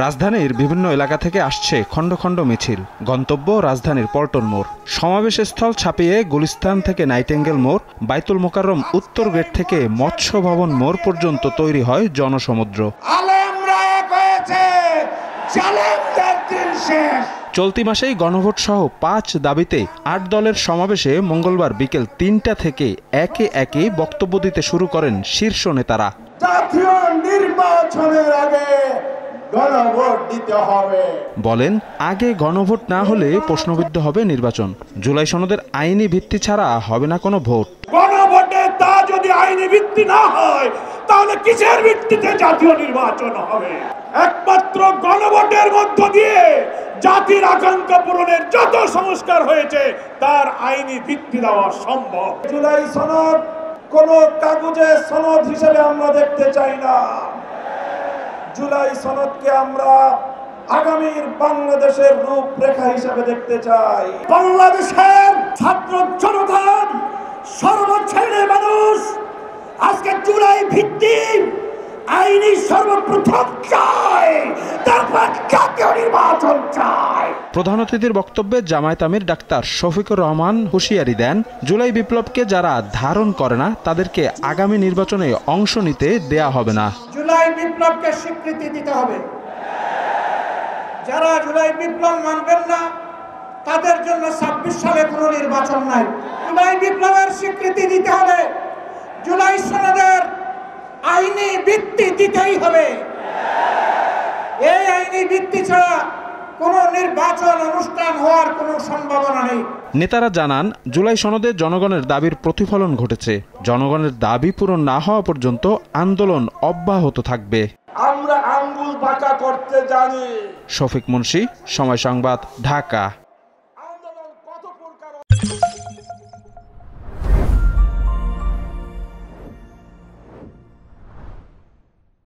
রাজধানীর বিভিন্ন এলাকা থেকে আসছে খণ্ড খণ্ড মিছিল, গন্তব্য রাজধানীর পল্টন মোড়। সমাবেশস্থল ছাপিয়ে গুলিস্তান থেকে নাইটেঙ্গেল মোড়, বাইতুল মোকাররম উত্তর গেট থেকে মৎস্য ভবন মোড় পর্যন্ত তৈরি হয় জনসমুদ্র। চলতি মাসেই গণভোট সহ ৫ দাবিতে ৮ দলের সমাবেশে মঙ্গলবার বিকেল ৩টা থেকে একে একে বক্তব্য দিতে শুরু করেন শীর্ষ নেতারা। জাতীয় নির্বাচনের আগে গণভোট দিতে হবে বলেন, আগে গণভোট না হলে প্রশ্নবিদ্ধ হবে নির্বাচন। জুলাই সনদের আইনি ভিত্তি ছাড়া হবে না কোনো ভোট। গণভোটে তা যদি আইনি ভিত্তি না হয় তাহলে কিসের ভিত্তিতে জাতীয় নির্বাচন হবে? একমাত্র গণভোটের মধ্য দিয়ে জাতির আকাঙ্ক্ষা পূরণের যত সংস্কার হয়েছে তার আইনি ভিত্তি দেওয়া সম্ভব। জুলাই সনদ কোন কাগজে সনদ হিসেবে আমরা দেখতে চাই না। জুলাই সনদকে আমরা আগামীর বাংলাদেশের রূপরেখা হিসেবে দেখতে চাই। বাংলাদেশের ছাত্র জনতা, সর্বশ্রেণীর মানুষ আজকে জুলাই ভিত্তিক আইনি সর্বপ্রথম চায়, তারপর জাতীয় নির্বাচন চায়। প্রধান অতিথির বক্তব্যে জামায়াত আমির ডাক্তার শফিকুর রহমান হুঁশিয়ারি দেন, জুলাই বিপ্লবকে যারা ধারণ করে না তাদেরকে আগামী নির্বাচনে অংশ নিতে দেয়া হবে না। জুলাই বিপ্লবকে স্বীকৃতি দিতে হবে। যারা জুলাই বিপ্লব মানবেন না তাদের জন্য ২৬ সালে কোনো নির্বাচন নাই। জুলাই বিপ্লবের স্বীকৃতি দিতে হবে, জুলাই সনদের আইনি ভিত্তি দিতেই হবে। এই আইনি ভিত্তি ছাড়া কোনো নির্বাচন অনুষ্ঠান হওয়ার কোনো সম্ভাবনা নেই। নেতারা জানান, জুলাই সনদে জনগণের দাবির প্রতিফলন ঘটেছে। জনগণের দাবি পূরণ না হওয়া পর্যন্ত আন্দোলন অব্যাহত থাকবে। আমরা আঙ্গুল বাঁকা করতে জানি। শফিক মুন্সি, সময় সংবাদ, ঢাকা।